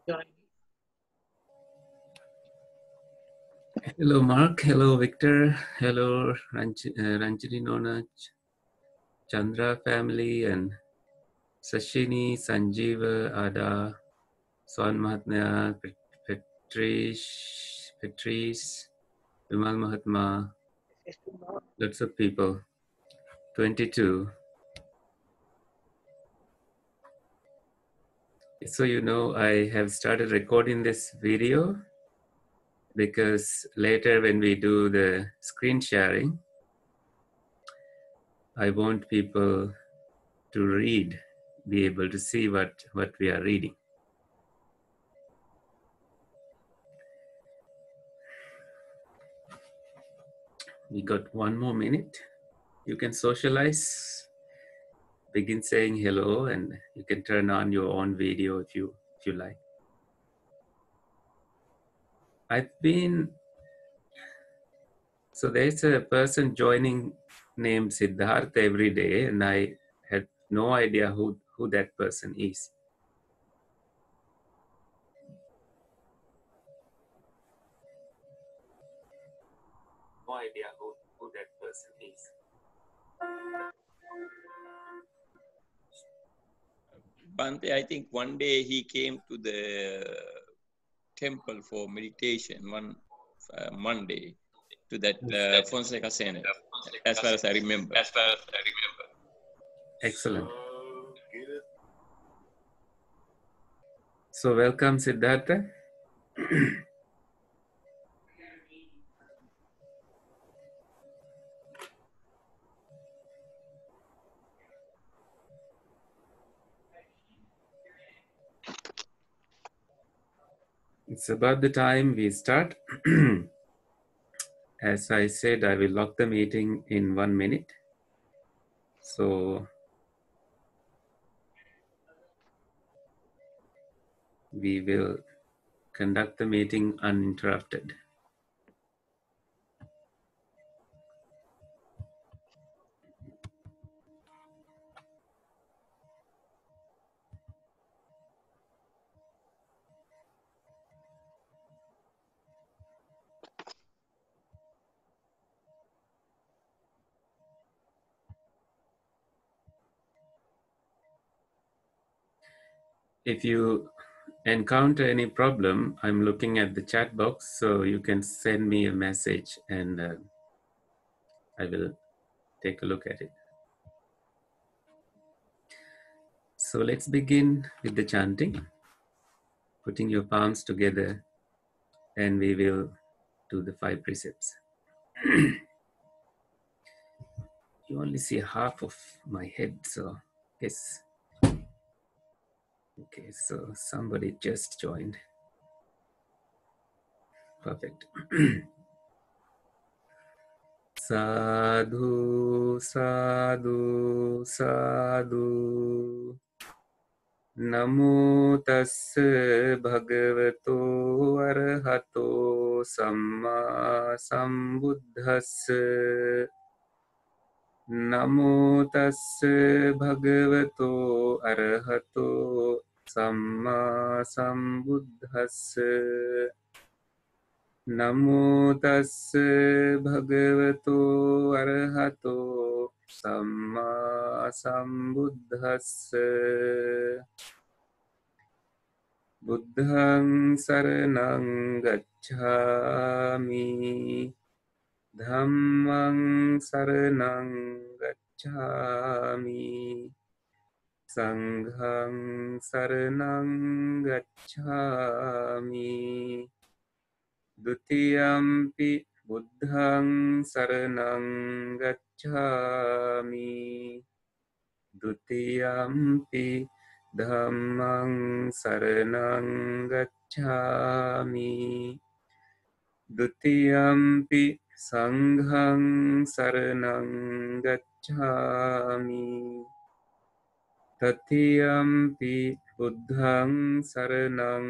Hello, Mark. Hello, Victor. Hello, Ranjini Nona, Chandra family, and Sashini, Sanjeeva, Ada, Swan Mahatma, Patrice, Vimal Mahatma, lots of people. 22. So, you know, I have started recording this video because later when we do the screen sharing, I want people to read, be able to see what we are reading. We got 1 more minute. You can socialize, begin saying hello, and you can turn on your own video if you like. So there's a person joining named Siddharth every day, and I had no idea who that person is. No idea who that person is. Bhante, I think one day he came to the temple for meditation one Monday to that Fonseca Center, as far as I remember. Excellent. So welcome, Siddhartha. It's about the time we start. As I said, I will lock the meeting in 1 minute. So we will conduct the meeting uninterrupted. If you encounter any problem, I'm looking at the chat box, so you can send me a message and I will take a look at it. So let's begin with the chanting, putting your palms together, and we will do the 5 precepts. You only see half of my head, so yes. Okay, so somebody just joined. Perfect. Sadhu, sadhu, sadhu. Namo tassa bhagavato arahato samma sambuddhassa. Namo tassa bhagavato arahato samma sambuddhassa. Namo tassa bhagavato arahato samma sambuddhassa. Buddhaṃ saraṇaṃ gacchāmi. Dhammaṃ saraṇaṃ gacchāmi. Saṅghaṃ saraṇaṃ gacchāmi. Dutiyampi buddhaṃ saraṇaṃ gacchāmi. Dutiyampi dhammaṃ saraṇaṃ gacchāmi. Dutiyampi saṅghaṃ saraṇaṃ gacchāmi. Tatiyampi buddhaṃ saraṇaṃ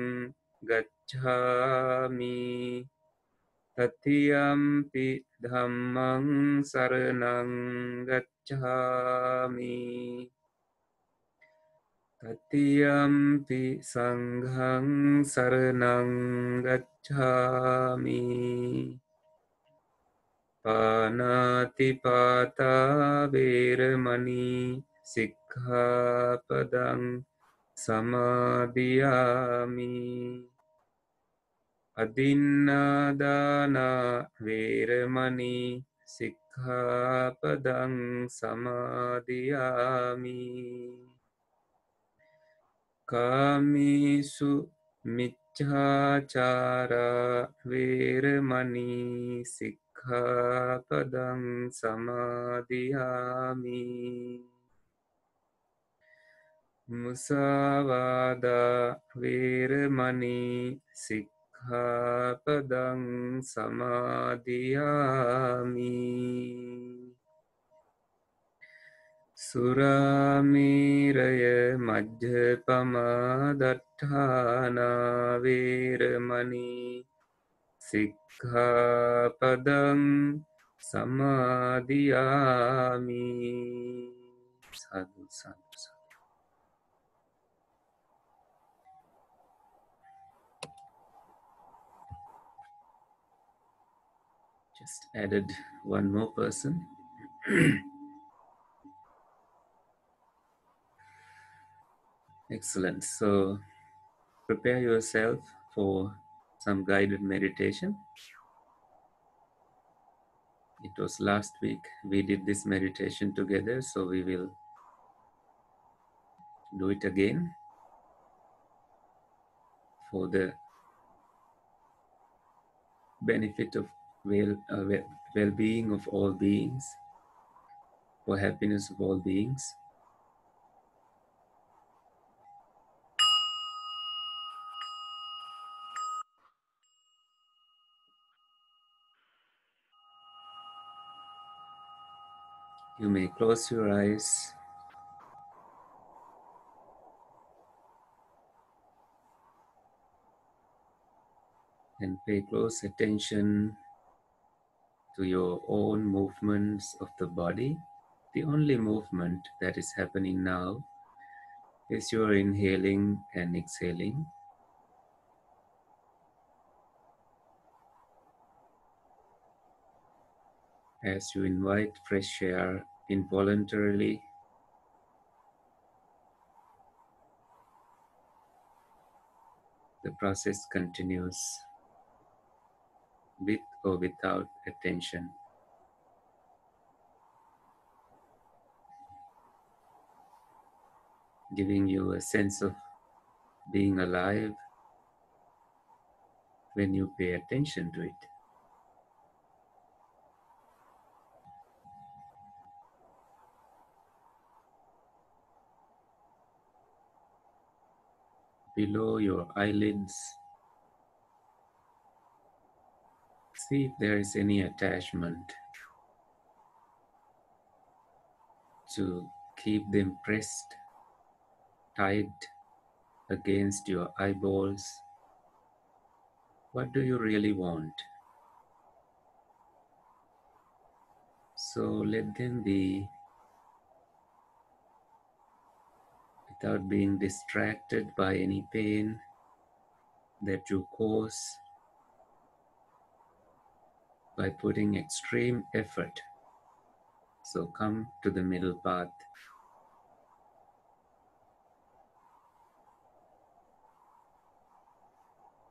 gacchāmi. Tatiyampi dhammaṃ saraṇaṃ gacchāmi. Tatiyampi sanghang saranang gacchami panatipata veramani sikkhapadang samadhiyami adinnādāna veramani sikkhapadang samadhiyami Kāmisu micchāchārā veramani sikkhapadang samadhiyami Musāvādā veramani sikkhapadang samadhiyami Suramiraya majjapama datthāna veramani sikkhapadang samadhiyami Sadhu, sadhu, sadhu. Just added one more person. Excellent. So prepare yourself for some guided meditation. It was last week we did this meditation together, so we will do it again for the benefit of well-being of all beings, for happiness of all beings. You may close your eyes and pay close attention to your own movements of the body. The only movement that is happening now is your inhaling and exhaling. As you invite fresh air involuntarily, the process continues with or without attention, giving you a sense of being alive when you pay attention to it. Below your eyelids, see if there is any attachment to keep them pressed tight against your eyeballs. What do you really want? So let them be without being distracted by any pain that you cause by putting extreme effort. So come to the middle path.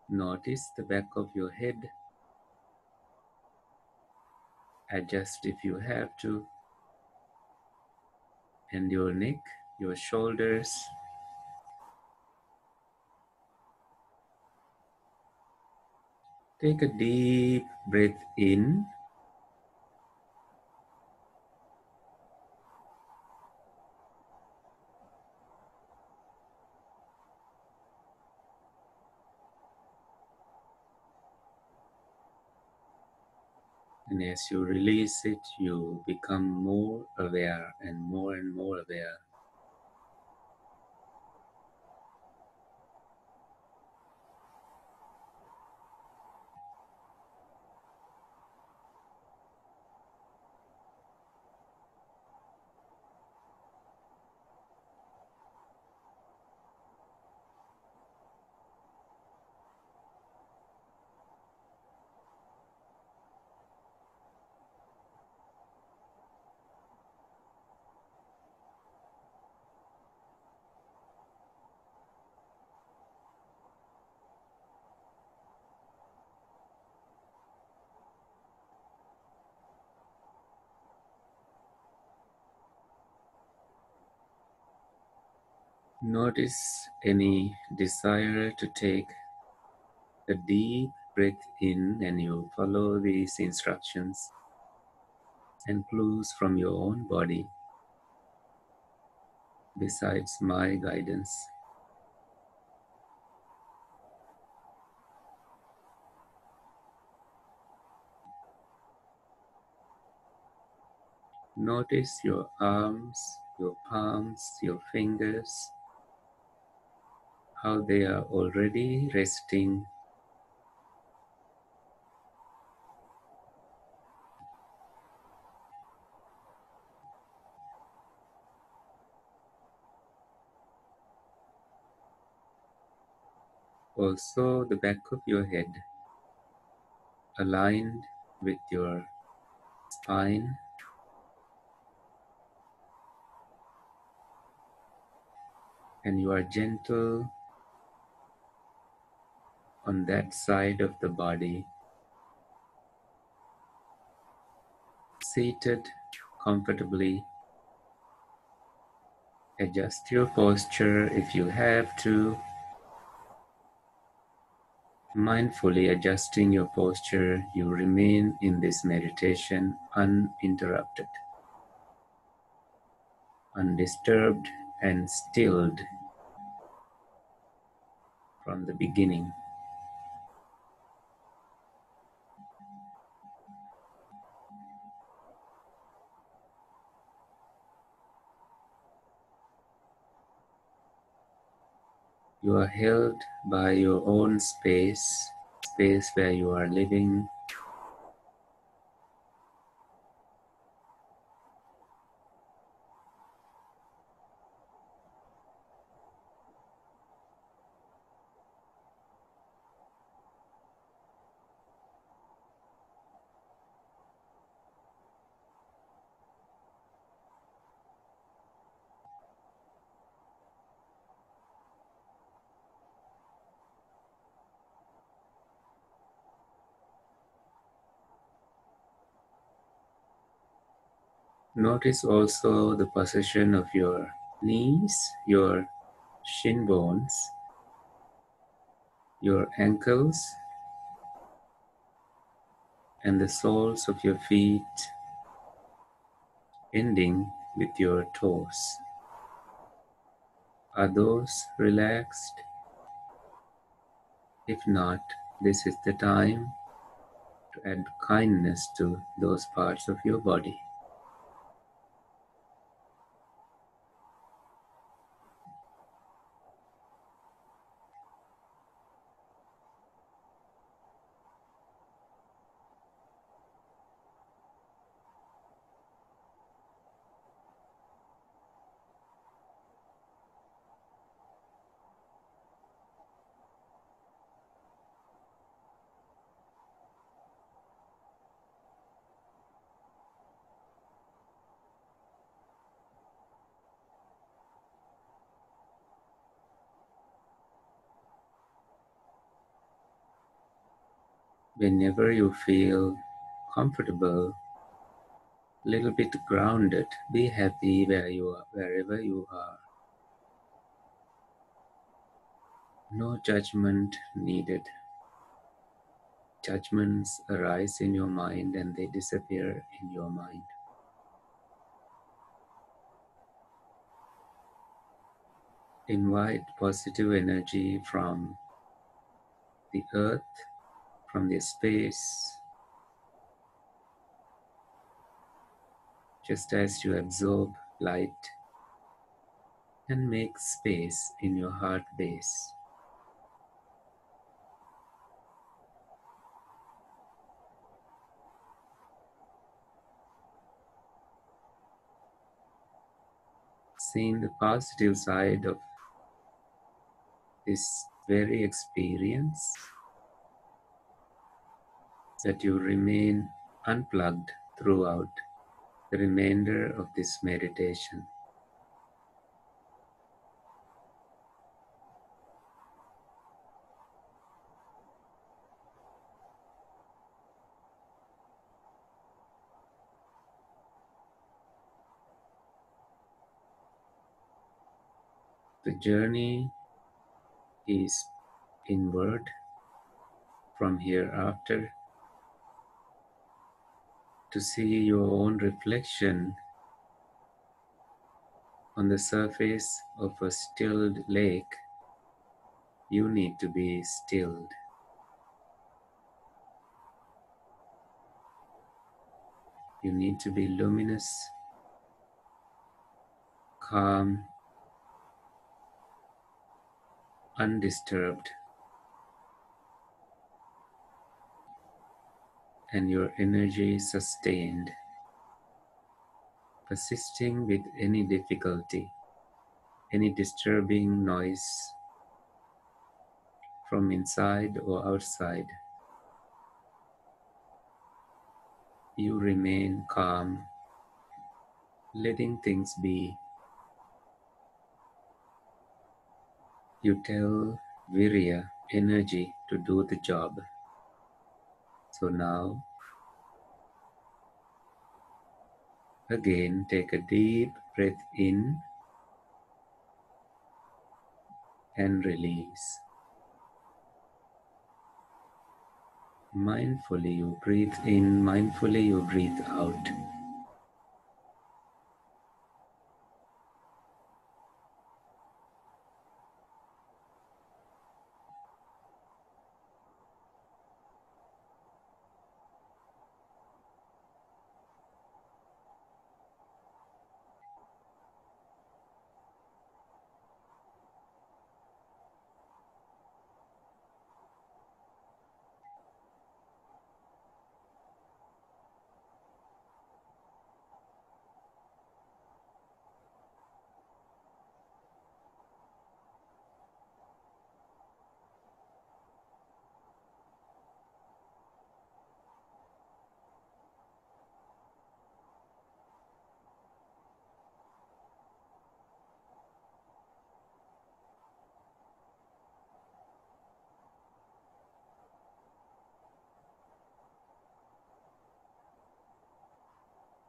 Notice the back of your head. Adjust if you have to. And your neck, your shoulders. Take a deep breath in. And as you release it, you become more aware and more aware. Notice any desire to take a deep breath in, and you follow these instructions and clues from your own body besides my guidance. Notice your arms, your palms, your fingers, how they are already resting. Also, the back of your head aligned with your spine, and you are gentle on that side of the body, seated comfortably. Adjust your posture if you have to. Mindfully adjusting your posture, you remain in this meditation uninterrupted, undisturbed, and stilled from the beginning. You are held by your own space where you are living. Notice also the position of your knees, your shin bones, your ankles, and the soles of your feet, ending with your toes. Are those relaxed? If not, this is the time to add kindness to those parts of your body. Whenever you feel comfortable, a little bit grounded, be happy where you are, wherever you are. No judgment needed. Judgments arise in your mind and they disappear in your mind. Invite positive energy from the earth, from the space, just as you absorb light and make space in your heart base. Seeing the positive side of this very experience, that you remain unplugged throughout the remainder of this meditation. The journey is inward from hereafter to see your own reflection on the surface of a stilled lake. You need to be stilled. You need to be luminous, calm, undisturbed, and your energy sustained, persisting with any difficulty, any disturbing noise from inside or outside. You remain calm, letting things be. You tell virya, energy, to do the job. So now, again, take a deep breath in and release. Mindfully you breathe in, mindfully you breathe out.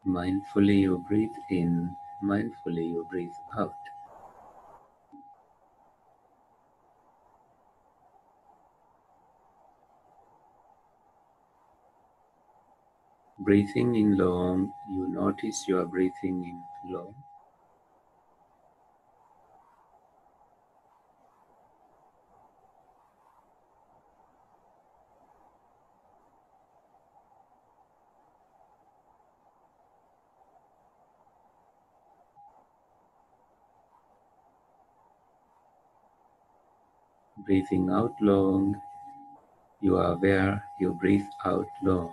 Mindfully you breathe in, mindfully you breathe out. Breathing in long, you notice you are breathing in long. Breathing out long, you are aware you breathe out long.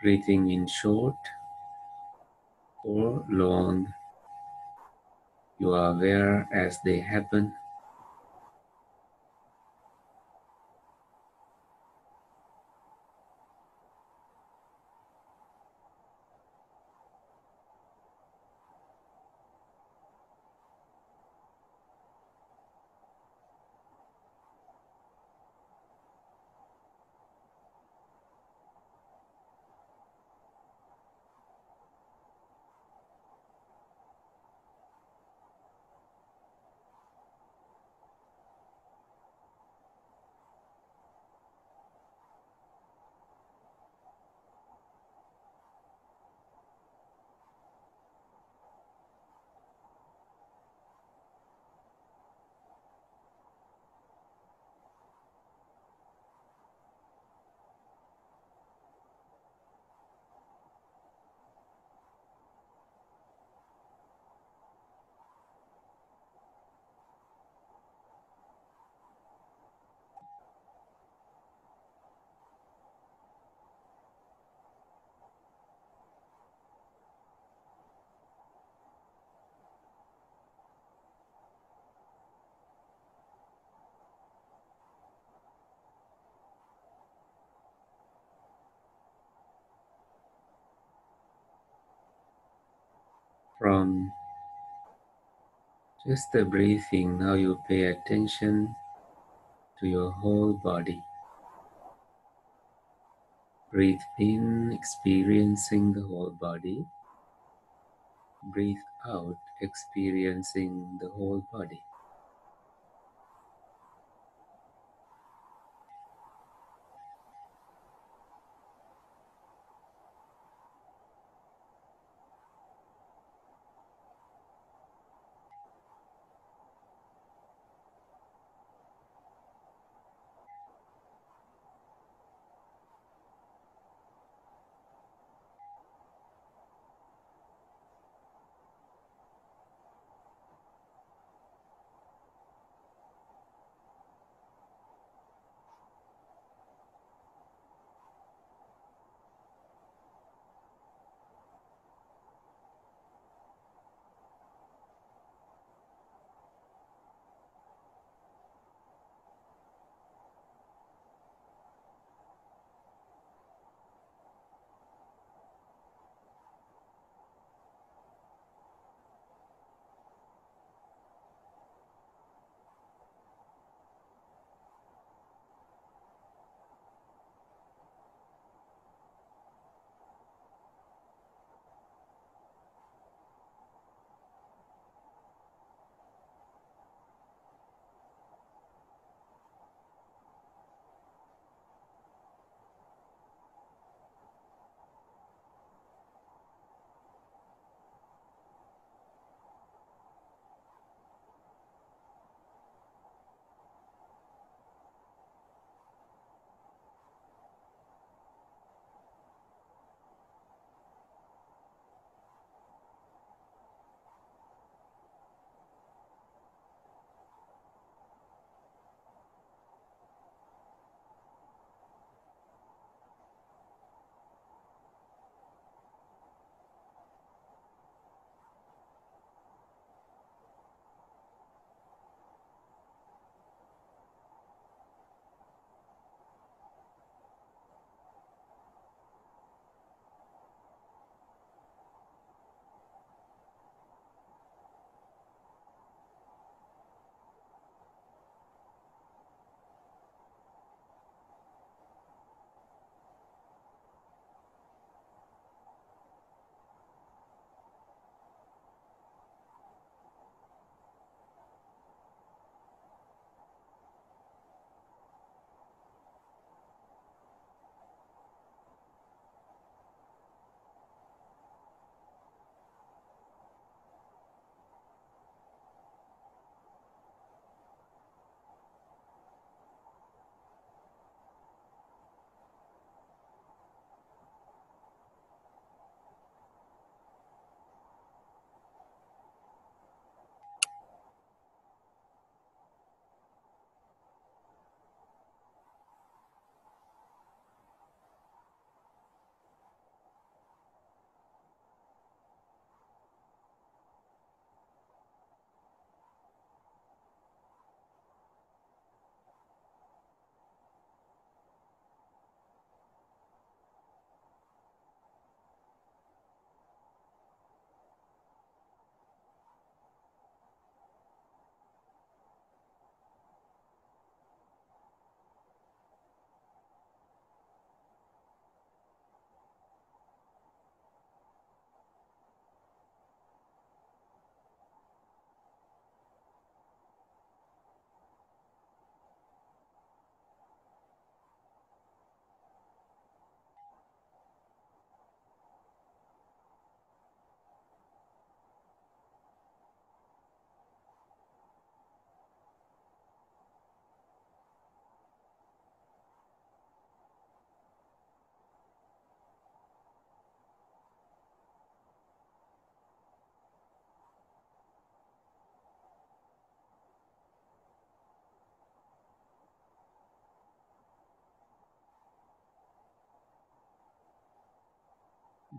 Breathing in short or long, you are aware as they happen. From just the breathing, now you pay attention to your whole body. Breathe in, experiencing the whole body. Breathe out, experiencing the whole body.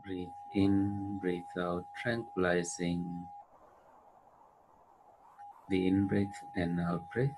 Breathe in, breathe out, tranquilizing the in-breath and out-breath.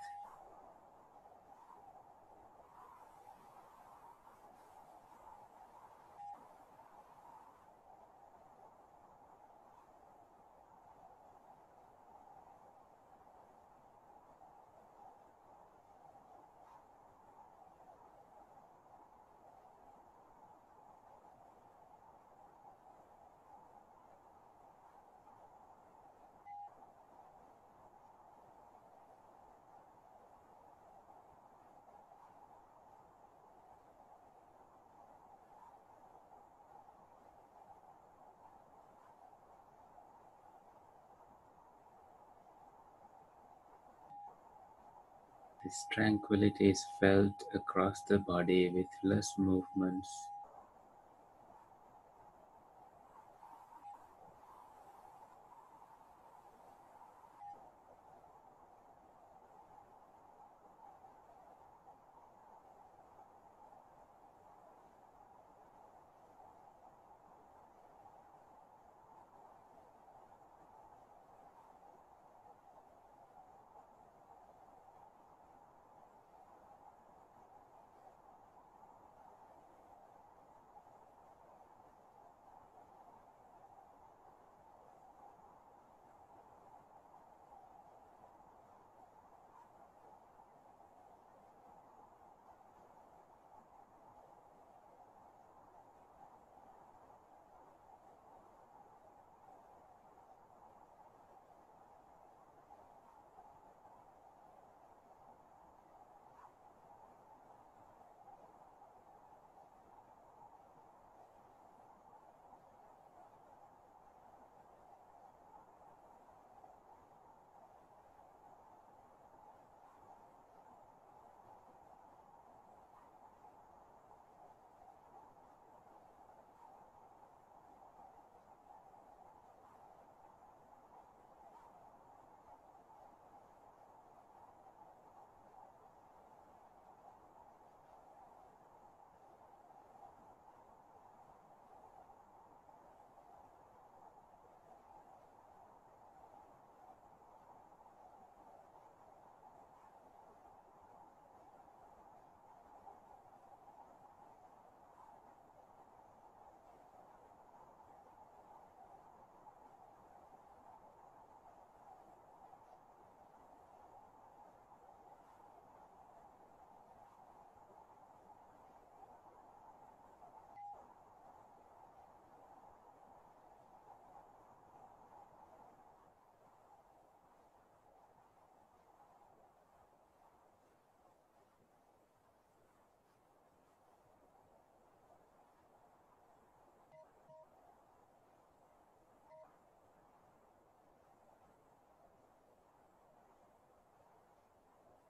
This tranquility is felt across the body with less movements.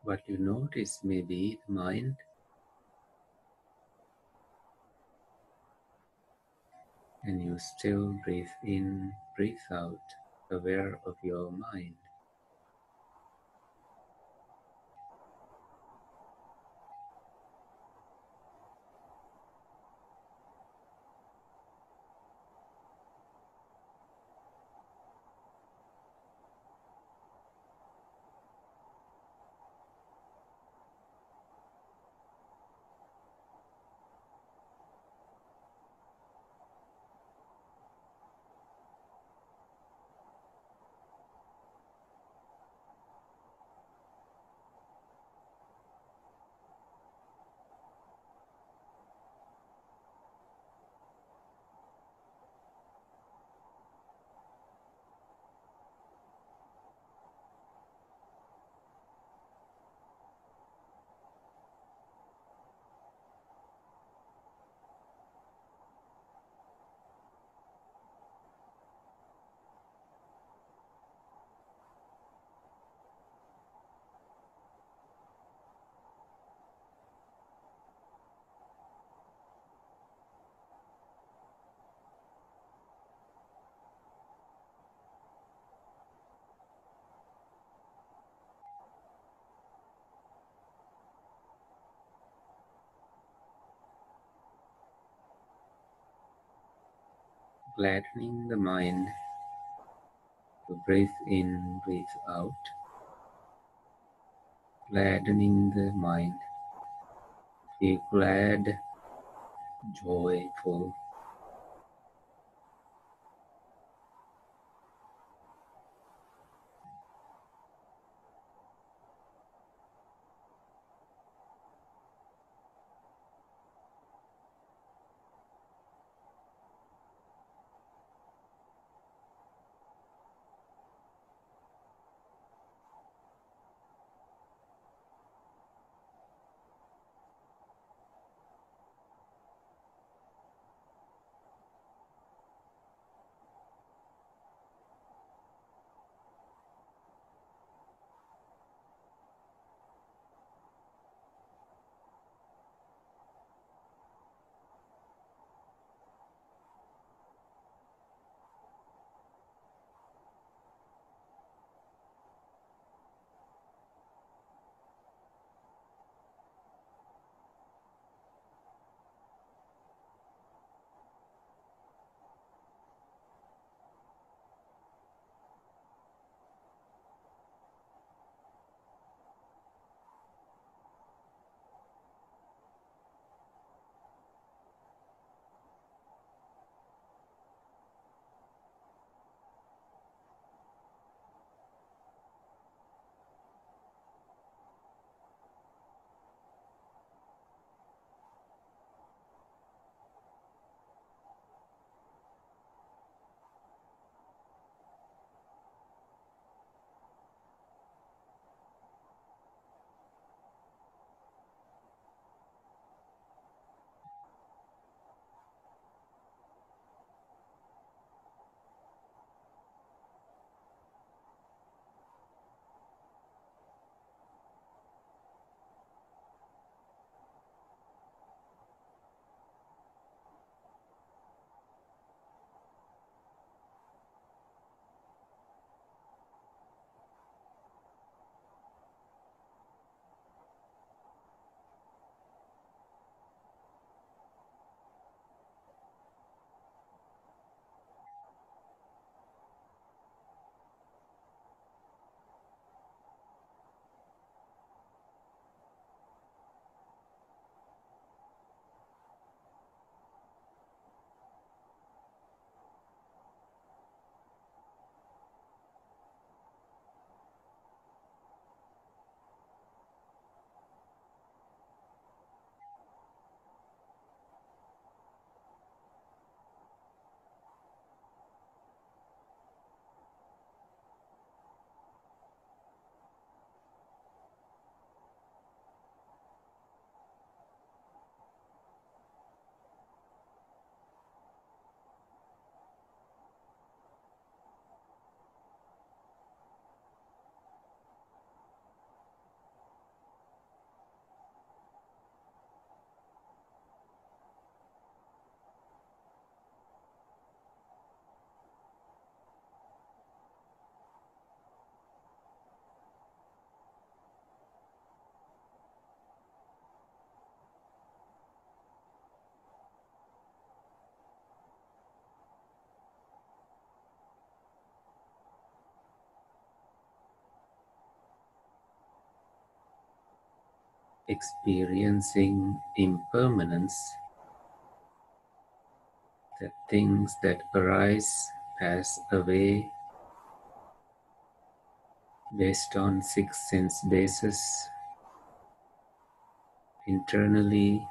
What you notice may be the mind, and you still breathe in, breathe out, aware of your mind. Gladdening the mind, to breathe in, breathe out. Gladdening the mind, feel glad, joyful. experiencing impermanence, that things that arise pass away based on six sense bases, internally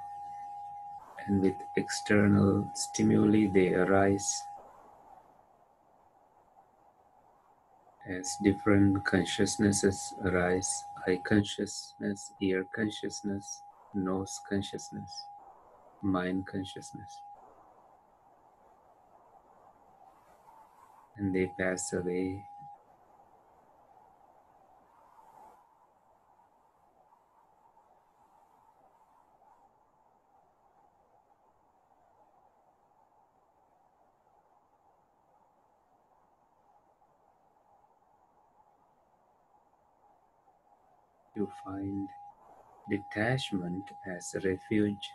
and with external stimuli they arise as different consciousnesses arise: eye consciousness, ear consciousness, nose consciousness, mind consciousness, and they pass away. You find detachment as a refuge.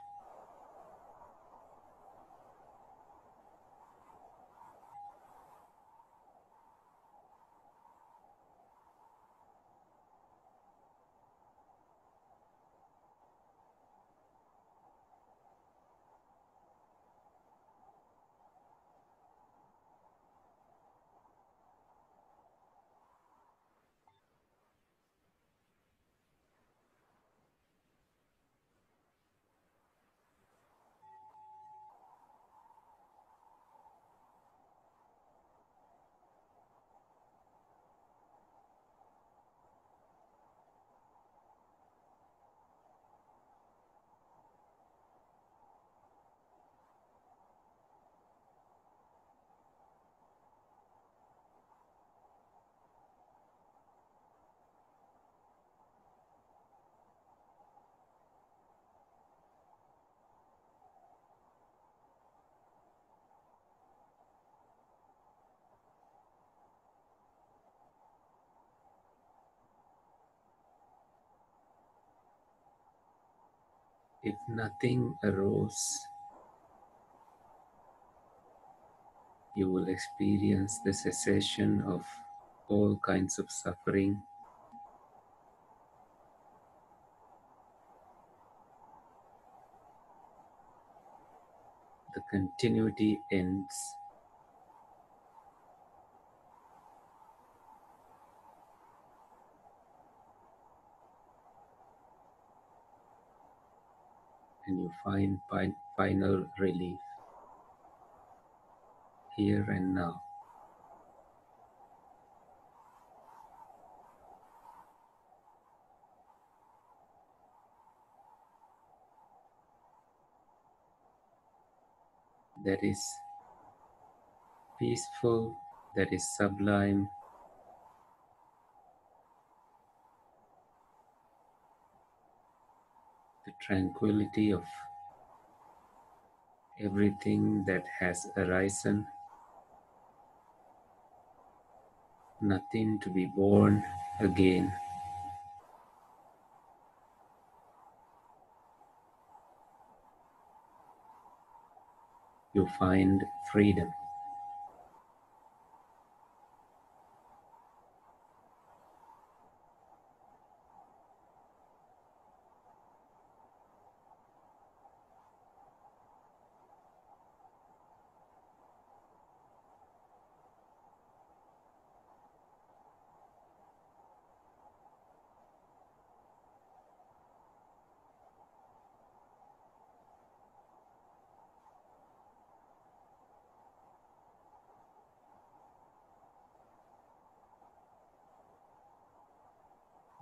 If nothing arose, you will experience the cessation of all kinds of suffering. The continuity ends. And you find final relief here and now. That is peaceful, that is sublime, the tranquility of everything that has arisen, nothing to be born again. You find freedom.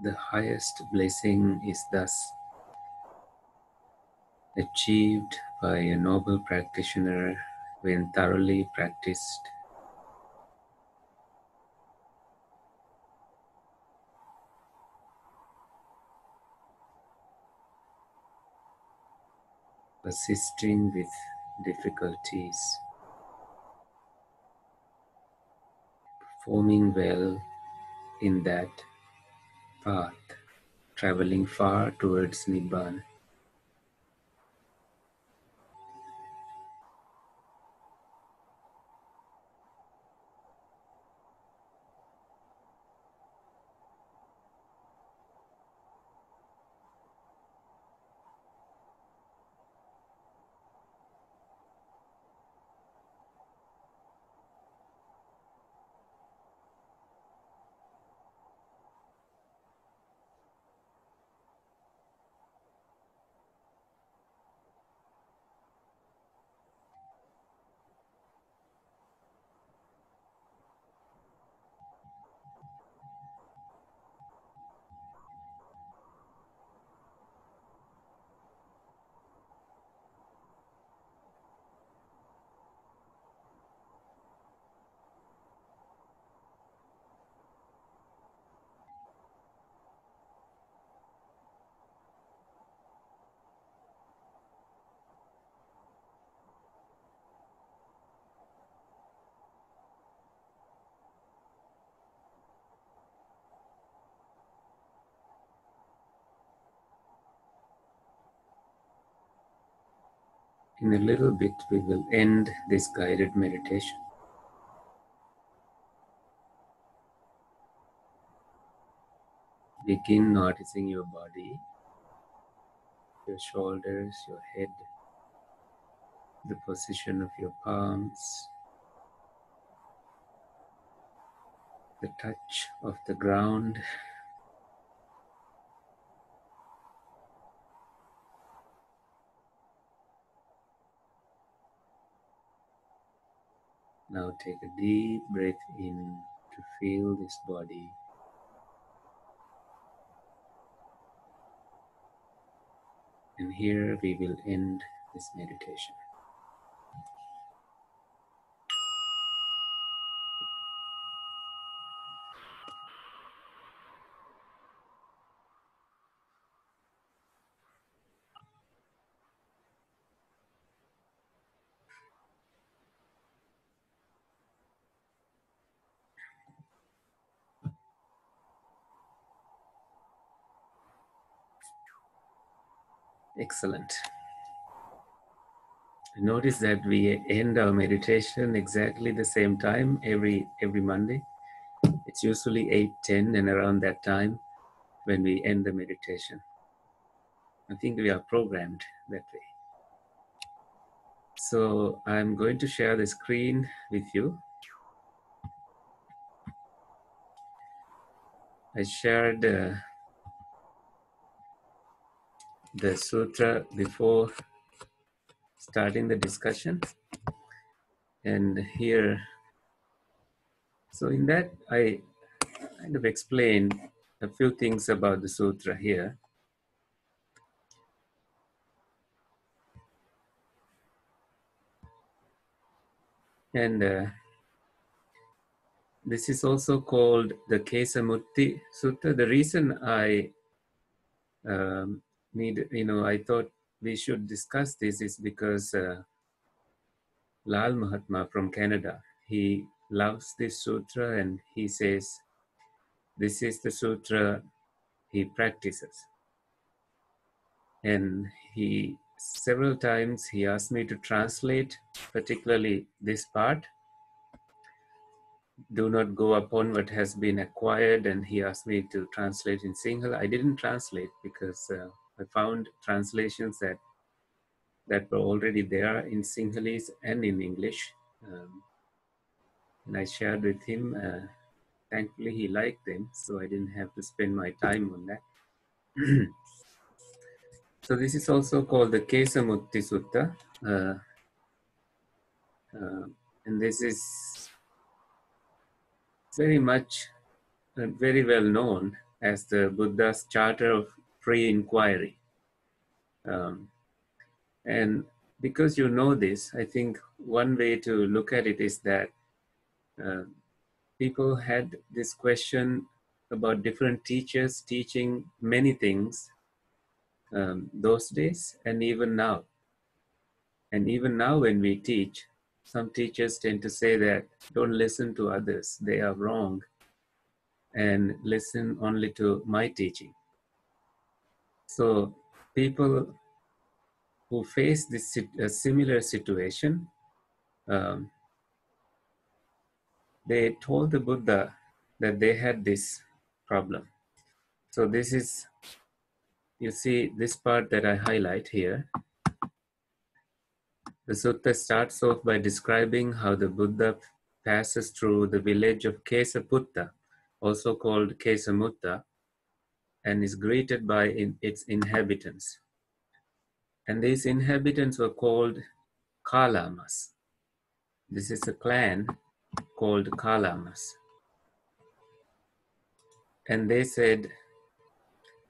The highest blessing is thus achieved by a noble practitioner when thoroughly practiced. Persisting with difficulties, performing well in that path, traveling far towards Nibbana. In a little bit, we will end this guided meditation. Begin noticing your body, your shoulders, your head, the position of your palms, the touch of the ground. Now take a deep breath in to feel this body. And here we will end this meditation. Excellent. Notice that we end our meditation exactly the same time every Monday. It's usually 8:10 and around that time when we end the meditation. I think we are programmed that way. So I'm going to share the screen with you. I shared the sutra before starting the discussion. And here, so in that I kind of explained a few things about the sutra here. And this is also called the Kesaputta Sutta. The reason I I thought we should discuss this is because Lal Mahatma from Canada, he loves this sutra and he says this is the sutra he practices. And he several times he asked me to translate, particularly this part. Do not go upon what has been acquired, and he asked me to translate in Sinhala. I didn't translate because I found translations that were already there in Sinhalese and in English. And I shared with him. Thankfully, he liked them, so I didn't have to spend my time on that. So this is also called the Kesaputta Sutta. And this is very much, very well known as the Buddha's Charter of Free Inquiry. And because you know this, I think one way to look at it is that people had this question about different teachers teaching many things those days and even now. And even now when we teach, some teachers tend to say that don't listen to others, they are wrong, and listen only to my teaching. So people who face this similar situation, they told the Buddha that they had this problem. So this is, you see this part that I highlight here. The sutta starts off by describing how the Buddha passes through the village of Kesaputta, also called Kesaputta, and is greeted by its inhabitants. And these inhabitants were called Kalamas. This is a clan called Kalamas. And they said,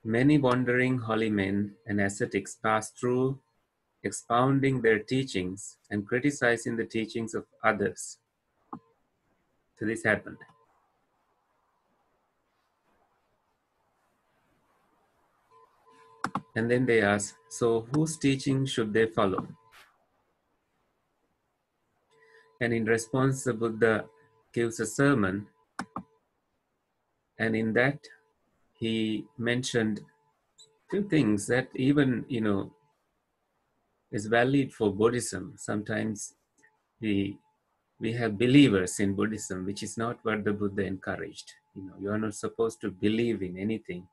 many wandering holy men and ascetics passed through, expounding their teachings and criticizing the teachings of others. So this happened. And then they asked, so whose teaching should they follow? And in response, the Buddha gives a sermon. And in that, he mentioned two things that even, is valid for Buddhism. Sometimes we have believers in Buddhism, which is not what the Buddha encouraged. You are not supposed to believe in anything,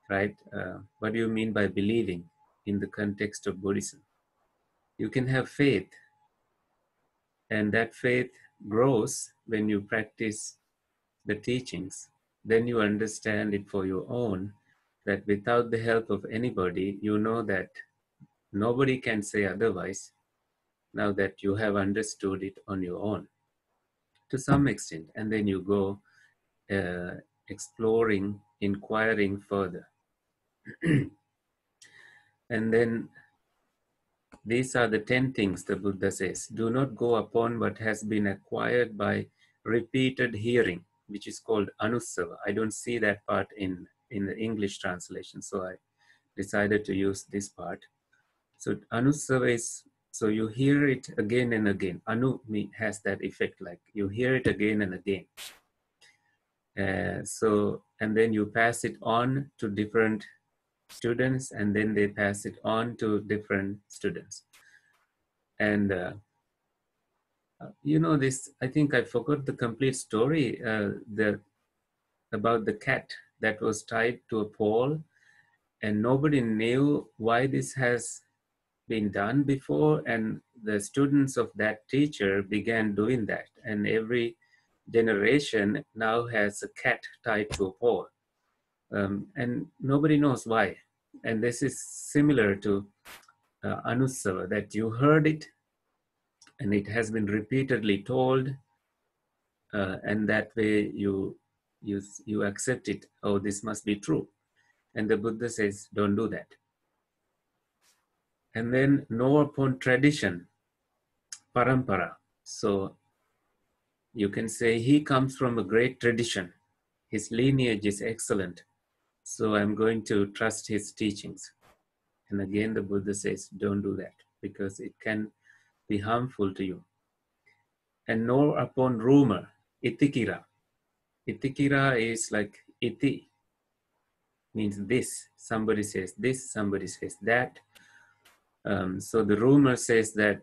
right? What do you mean by believing in the context of Buddhism? You can have faith, and that faith grows when you practice the teachings. Then you understand it for your own, that without the help of anybody, you know that nobody can say otherwise, now that you have understood it on your own to some extent. And then you go exploring, inquiring further. And then these are the 10 things the Buddha says. Do not go upon what has been acquired by repeated hearing, which is called anussava. I don't see that part in the English translation, so I decided to use this part. So anussava is, so you hear it again and again. Anu has that effect, like you hear it again and again. And then you pass it on to different students, and then they pass it on to different students. And this, I think I forgot the complete story about the cat that was tied to a pole, and nobody knew why this has been done before, and the students of that teacher began doing that, and every generation now has a cat tied to a pole, and nobody knows why. And this is similar to anussava, that you heard it and it has been repeatedly told, and that way you accept it. Oh, this must be true. And the Buddha says, don't do that. And then know upon tradition, paramparā. So you can say he comes from a great tradition. His lineage is excellent. So I'm going to trust his teachings. And again, the Buddha says, don't do that, because it can be harmful to you. And know upon rumor, itikirā. Itikirā is like iti, means this. Somebody says this, somebody says that. So the rumor says that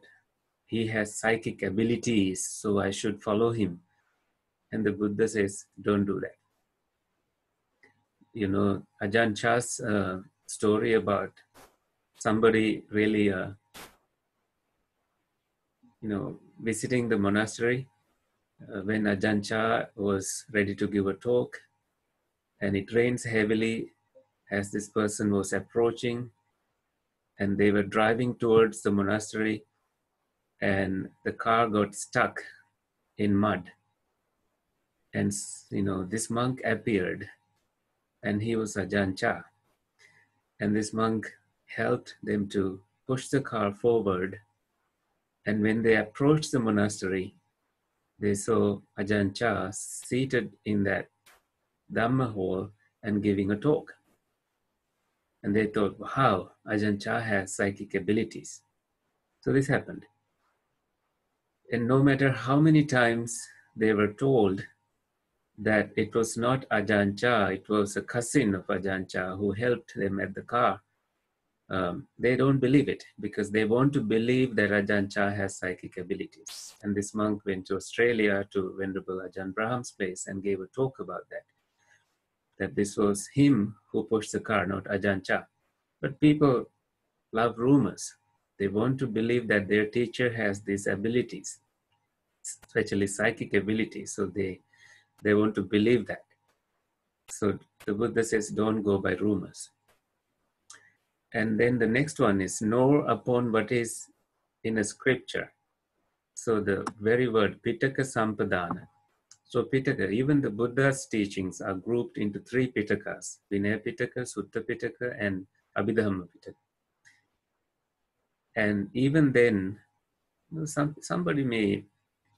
he has psychic abilities, so I should follow him. And the Buddha says, don't do that. Ajahn Chah's story about somebody really, visiting the monastery when Ajahn Chah was ready to give a talk, and it rains heavily as this person was approaching, and they were driving towards the monastery, and the car got stuck in mud. And, this monk appeared, and he was Ajahn Chah. And this monk helped them to push the car forward. And when they approached the monastery, they saw Ajahn Chah seated in that Dhamma hall and giving a talk. And they thought, wow, Ajahn Chah has psychic abilities. So this happened. And no matter how many times they were told that it was not Ajahn Chah, it was a cousin of Ajahn Chah who helped them at the car, they don't believe it, because they want to believe that Ajahn Chah has psychic abilities. And this monk went to Australia to Venerable Ajahn Braham's place and gave a talk about that this was him who pushed the car, not Ajahn Chah. But people love rumors. They want to believe that their teacher has these abilities, especially psychic abilities. So they want to believe that. So the Buddha says, don't go by rumors. And then the next one is know upon what is in a scripture. So the very word piṭaka-sampadāna. So piṭaka, even the Buddha's teachings are grouped into 3 piṭakas: Vinaya Piṭaka, Sutta Piṭaka, and Abhidhamma Piṭaka. And even then, somebody may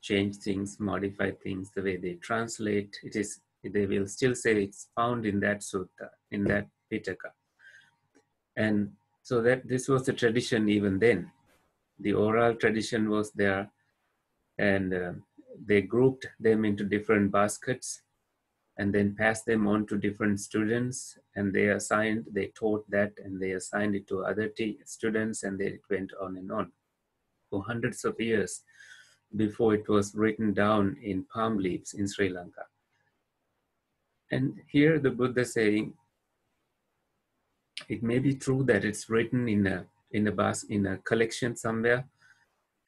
change things, modify things, the way they translate. They will still say it's found in that sutta, in that piṭaka. And so that this was the tradition even then. The oral tradition was there, and they grouped them into different baskets. and then passed them on to different students, and they taught that, and they assigned it to other students, and then it went on and on for hundreds of years before it was written down in palm leaves in Sri Lanka. And here the Buddha saying, it may be true that it's written in a collection somewhere,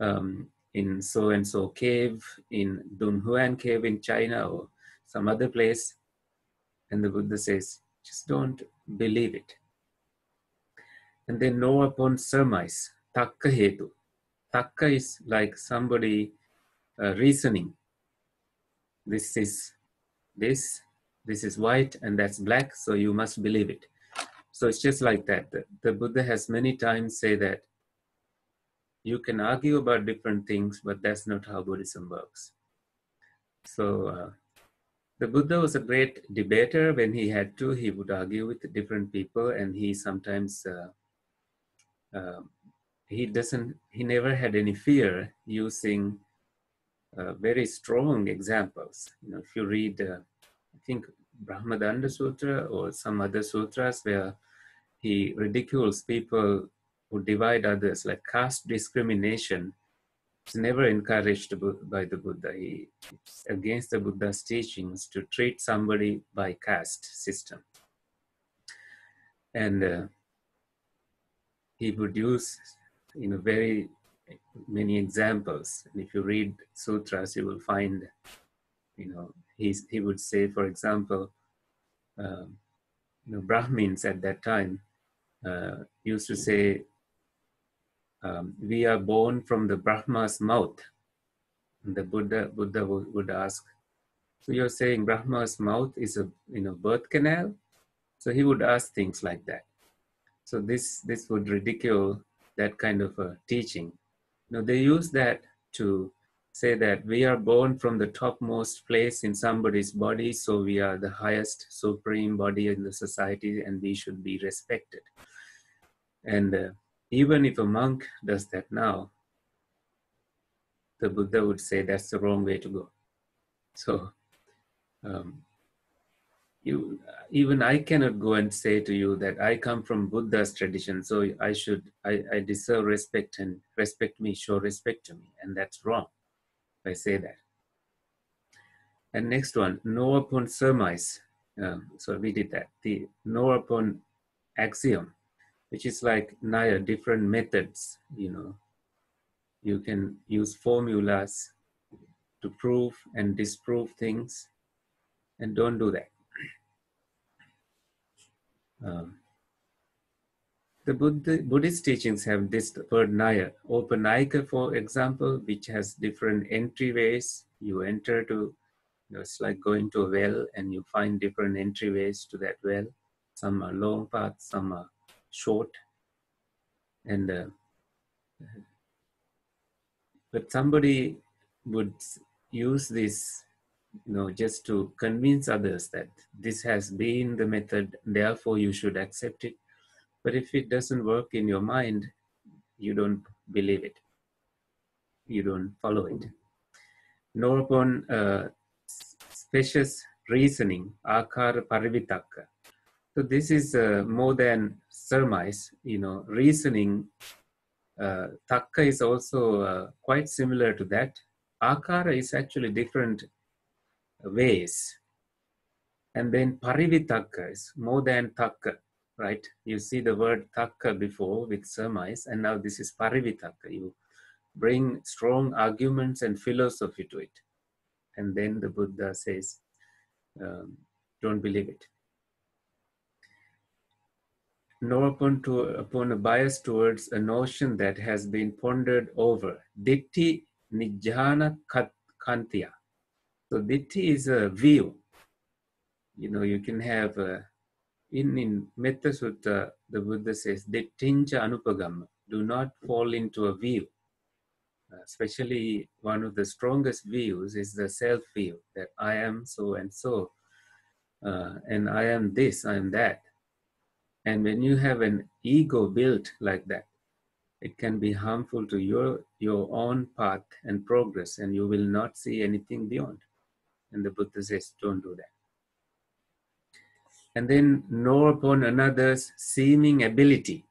in so and so cave, in Dunhuan cave in China, or some other place. And the Buddha says, just don't believe it. And then know upon surmise, takka hetu. Takka is like somebody reasoning. This is white and that's black, so you must believe it. So it's just like that. The Buddha has many times say that you can argue about different things, but that's not how Buddhism works. So the Buddha was a great debater. When he had to, he would argue with different people, and he sometimes he never had any fear using very strong examples. If you read, I think Brahmadanda Sutra or some other sutras where he ridicules people who divide others, like caste discrimination. It's never encouraged by the Buddha. It's against the Buddha's teachings to treat somebody by caste system. And he would use very many examples. And if you read sutras, you will find, he would say, for example, Brahmins at that time used to say, we are born from the Brahma's mouth. And the Buddha would ask, so you're saying Brahma's mouth is a birth canal? So he would ask things like that. So this would ridicule that kind of a teaching. They use that to say that we are born from the topmost place in somebody's body, so we are the highest supreme body in the society, and we should be respected. And even if a monk does that now, the Buddha would say that's the wrong way to go. So even I cannot go and say to you that I come from Buddha's tradition, so I deserve respect, and respect me, show respect to me, and that's wrong if I say that. And next one, know upon surmise. So we did that. The know upon axiom, which is like Naya, different methods. You can use formulas to prove and disprove things, and don't do that. The Buddhist teachings have this word Naya, Opanayika, for example, which has different entryways. You enter to, it's like going to a well, and you find different entryways to that well. Some are long paths, some are short. And but somebody would use this, just to convince others that this has been the method, therefore you should accept it. But if it doesn't work in your mind, you don't believe it. You don't follow it. Nor upon specious reasoning, akara parivitaka. So this is more than surmise. Reasoning, takka is also quite similar to that. Akara is actually different ways. And then parivitaka is more than takka, right? You see the word takka before with surmise, and now this is parivitaka. You bring strong arguments and philosophy to it. And then the Buddha says, don't believe it. Nor upon a bias towards a notion that has been pondered over. Ditti nijjhana kantya. So ditti is a view. You can have, in Metta Sutta, the Buddha says, dittincha anupagama. Do not fall into a view. Especially one of the strongest views is the self-view, that I am so and so, and I am this, I am that. And when you have an ego built like that, it can be harmful to your own path and progress, and you will not see anything beyond. And the Buddha says, don't do that. and then know upon another's seeming ability.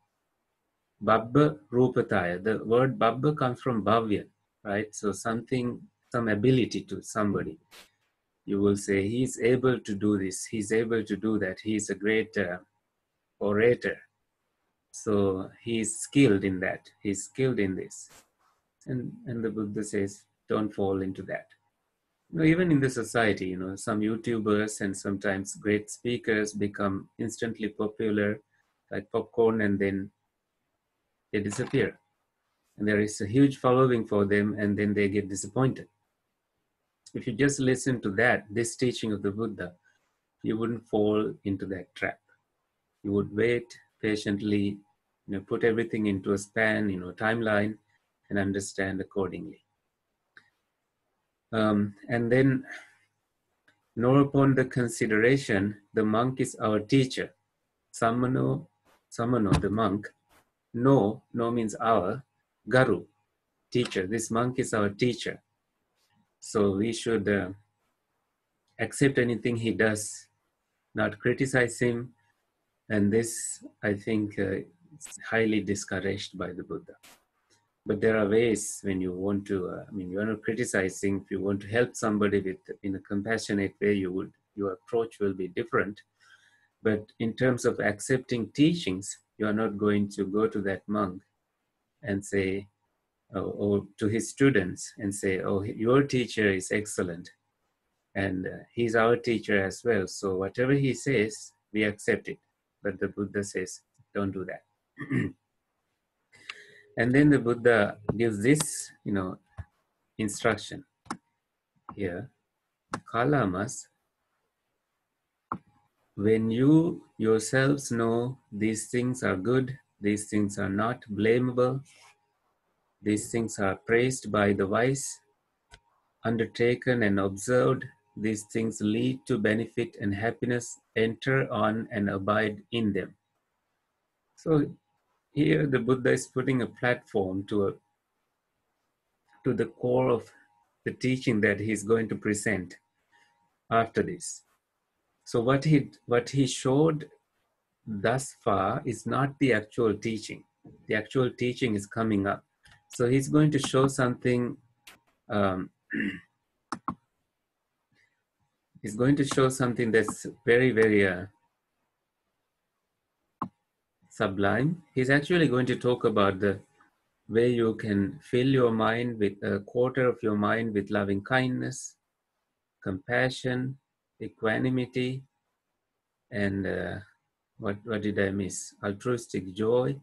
Babba rupataya. The word babba comes from bhavya, right? So something, some ability to somebody. You will say, he's able to do this, he's able to do that, he's a great orator. So he's skilled in that, he's skilled in this. And the Buddha says, don't fall into that. You know, even in the society, you know, some YouTubers and sometimes great speakers become instantly popular, like popcorn, and then they disappear. And there is a huge following for them, and then they get disappointed. If you just listen to that, this teaching of the Buddha, you wouldn't fall into that trap. You would wait patiently, you know, put everything into a span, you know, timeline, and understand accordingly. And then, nor upon the consideration, the monk is our teacher. Samano, the monk. No means our. Garu, teacher. This monk is our teacher. So we should accept anything he does, not criticize him. And this, I think, is highly discouraged by the Buddha. But there are ways when you want to, you're not criticizing. If you want to help somebody in a compassionate way, your approach will be different. But in terms of accepting teachings, you are not going to go to that monk and say, or to his students and say, oh, your teacher is excellent. And he's our teacher as well. So whatever he says, we accept it. But the Buddha says, don't do that. And then the Buddha gives this, you know, instruction here. Kalamas, when you yourselves know these things are good, these things are not blamable, these things are praised by the wise, undertaken and observed, these things lead to benefit and happiness, enter on and abide in them. So here the Buddha is putting a platform to the core of the teaching that he's going to present after this. So what he showed thus far is not the actual teaching. The actual teaching is coming up. So he's going to show something. He's going to show something that's very, very sublime. He's actually going to talk about the way you can fill your mind with a quarter of your mind with loving kindness, compassion, equanimity, and what did I miss? Altruistic joy.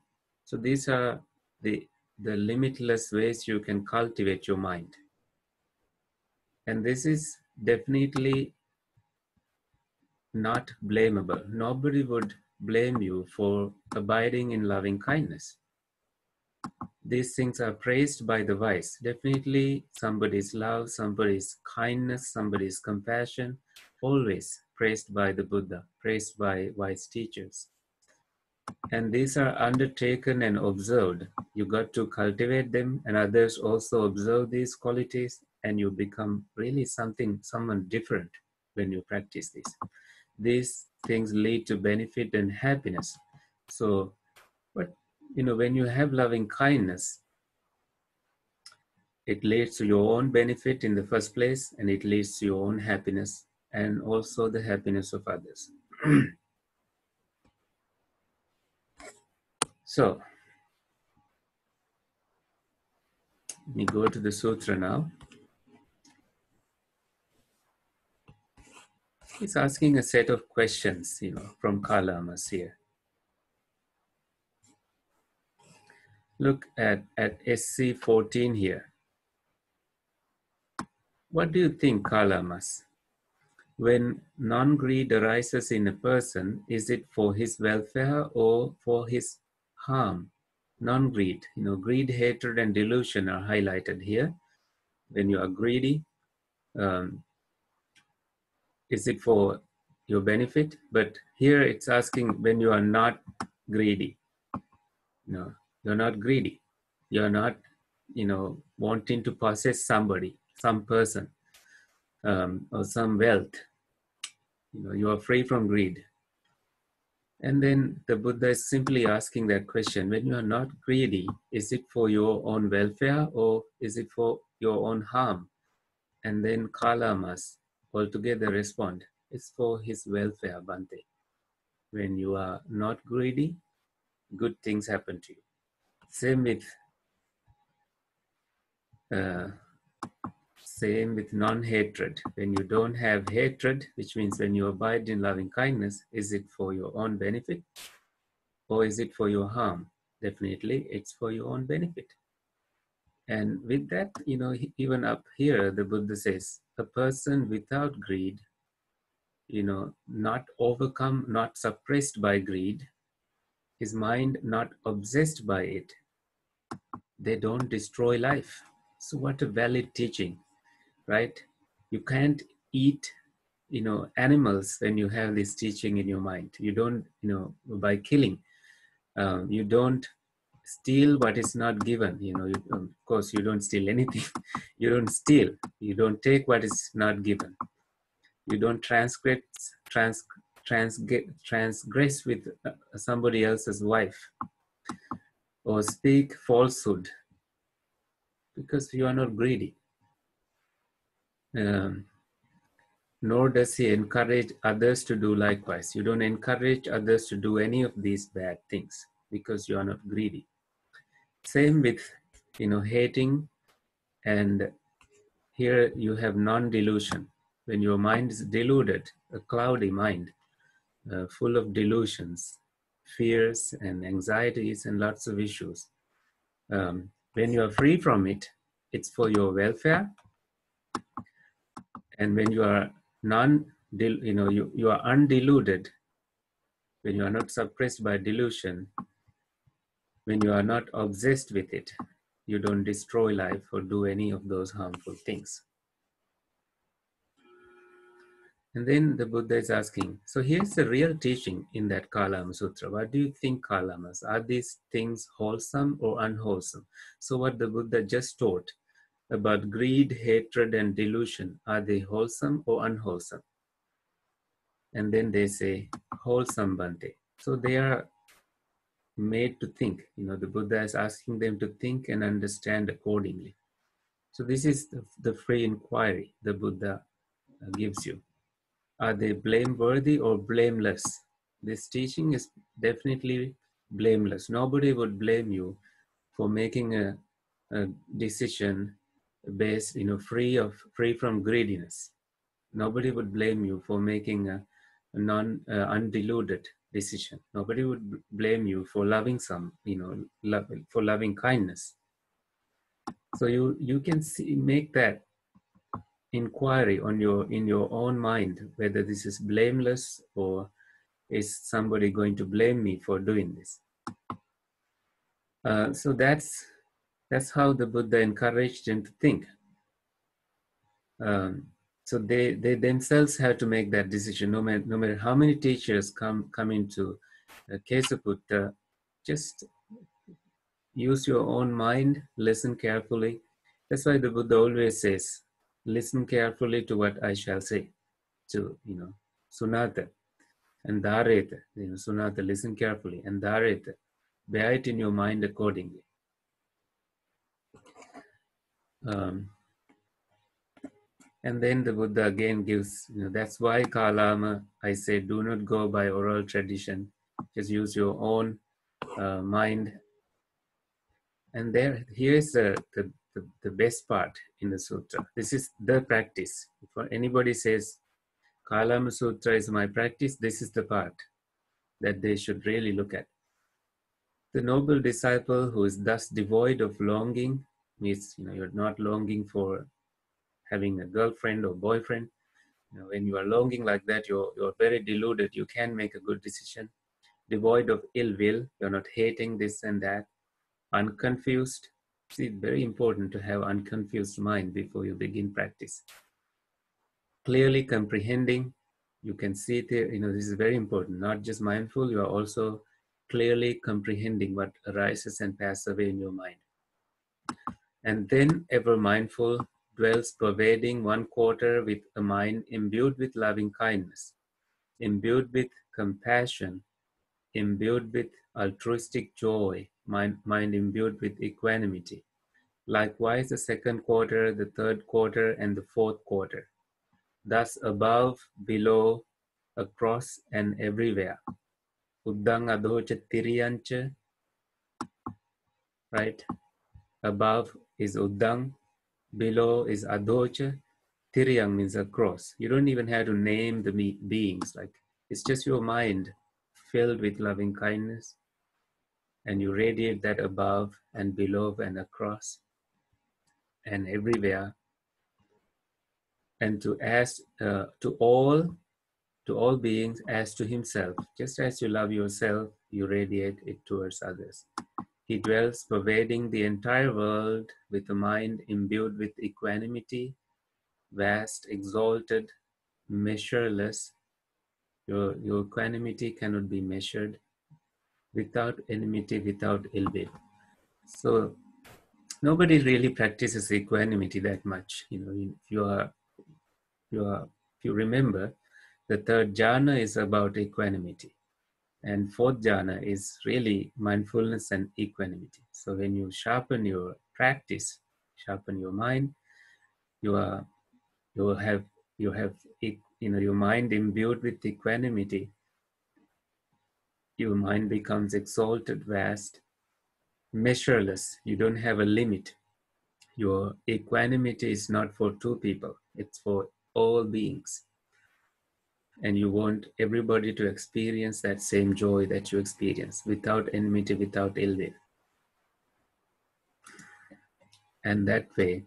So these are the limitless ways you can cultivate your mind. And this is definitely not blamable. Nobody would blame you for abiding in loving kindness. These things are praised by the wise. Definitely somebody's love, somebody's kindness, somebody's compassion, always praised by the Buddha, praised by wise teachers. And these are undertaken and observed. You got to cultivate them, and others also observe these qualities, and you become really someone different when you practice this. These things lead to benefit and happiness. So, but you know, when you have loving kindness, it leads to your own benefit in the first place, and it leads to your own happiness and also the happiness of others. So, let me go to the sutra now. He's asking a set of questions, you know, from Kalamas here. Look at SC 14 here. What do you think, Kalamas? When non-greed arises in a person, is it for his welfare or for his harm? Non-greed, you know, greed, hatred, and delusion are highlighted here. When you are greedy, is it for your benefit? But here it's asking when you are not greedy. No, you're not greedy. You're not, you know, wanting to possess somebody, some person, or some wealth. You know, you are free from greed. And then the Buddha is simply asking that question, when you are not greedy, is it for your own welfare or is it for your own harm? And then Kālāmas altogether respond, it's for his welfare, Bhante. When you are not greedy, good things happen to you. Same with non-hatred. When you don't have hatred, which means when you abide in loving kindness, is it for your own benefit or is it for your harm? Definitely, it's for your own benefit. And with that, even up here, the Buddha says, a person without greed, not overcome, not suppressed by greed, his mind not obsessed by it, they don't destroy life. So what a valid teaching, right? You can't eat, animals when you have this teaching in your mind. You don't, by killing, you don't steal what is not given. Of course, you don't steal anything. You don't steal. You don't take what is not given. You don't transgress with somebody else's wife or speak falsehood because you are not greedy. Nor does he encourage others to do likewise. You don't encourage others to do any of these bad things because you are not greedy. Same with, hating, and here you have non-delusion. When your mind is deluded, a cloudy mind, full of delusions, fears and anxieties and lots of issues. When you are free from it, it's for your welfare. And when you are you are undeluded, when you are not suppressed by delusion, when you are not obsessed with it, you don't destroy life or do any of those harmful things. And then the Buddha is asking, so here's the real teaching in that Kālāma Sutra. What do you think, Kalamas? Are these things wholesome or unwholesome? So what the Buddha just taught about greed, hatred, and delusion, are they wholesome or unwholesome? And then they say, wholesome, Bhante. So they are made to think. The Buddha is asking them to think and understand accordingly. So this is the free inquiry the Buddha gives you. Are they blameworthy or blameless? This teaching is definitely blameless. Nobody would blame you for making a decision based, free from greediness. Nobody would blame you for making a undiluted decision. Nobody would blame you for loving for loving kindness. So you can make that inquiry in your own mind, whether this is blameless or is somebody going to blame me for doing this. So that's how the Buddha encouraged them to think. So they themselves have to make that decision. No matter how many teachers come into Kesaputta, just use your own mind, listen carefully. That's why the Buddha always says, listen carefully to what I shall say. To Sunata and Dhareta. Sunata, listen carefully, and Dhareta, bear it in your mind accordingly. And then the Buddha again gives, that's why Kālāma, I say, do not go by oral tradition. Just use your own mind. And here's the best part in the sutra. This is the practice. If anybody says, Kālāma Sutra is my practice, this is the part that they should really look at. The noble disciple who is thus devoid of longing, means you're not longing for having a girlfriend or boyfriend. When you are longing like that, you're very deluded. You can make a good decision. Devoid of ill will, you're not hating this and that. Unconfused. See, it's very important to have unconfused mind before you begin practice. Clearly comprehending, you can see it here. This is very important. Not just mindful, you are also clearly comprehending what arises and passes away in your mind. And then ever mindful, dwells pervading one quarter with a mind imbued with loving kindness, imbued with compassion, imbued with altruistic joy, mind imbued with equanimity. Likewise, the second quarter, the third quarter, and the fourth quarter. Thus, above, below, across, and everywhere. Uddang adhocha tiriyancha, right? Above is uddang, below is adhocha, tiriyang means across. You don't even have to name the beings. Like, it's just your mind filled with loving kindness, and you radiate that above and below and across and everywhere, and to ask to all beings as to himself. Just as you love yourself, you radiate it towards others. He dwells pervading the entire world with a mind imbued with equanimity, vast, exalted, measureless. Your equanimity cannot be measured, without enmity, without ill will. So nobody really practices equanimity that much. You know, if you remember, the third jhana is about equanimity, and fourth jhana is really mindfulness and equanimity. So when you sharpen your practice, sharpen your mind, you have your mind imbued with equanimity. Your mind becomes exalted, vast, measureless. You don't have a limit. Your equanimity is not for two people, it's for all beings. And you want everybody to experience that same joy that you experience, without enmity, without ill will. And that way,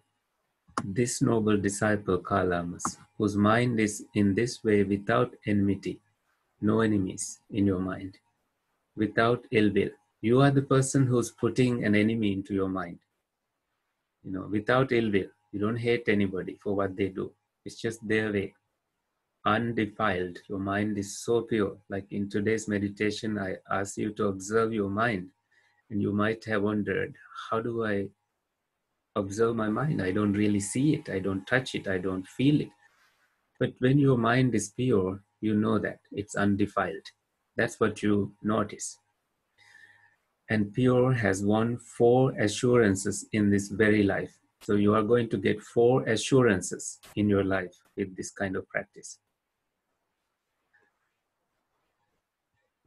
this noble disciple Kālāmas, whose mind is in this way without enmity, no enemies in your mind, without ill will. You are the person who's putting an enemy into your mind. You know, without ill will. You don't hate anybody for what they do. It's just their way. Undefiled. Your mind is so pure. Like in today's meditation, I asked you to observe your mind. And you might have wondered, how do I observe my mind? I don't really see it. I don't touch it. I don't feel it. But when your mind is pure, you know that it's undefiled. That's what you notice. And pure has won 4 assurances in this very life. So you are going to get 4 assurances in your life with this kind of practice.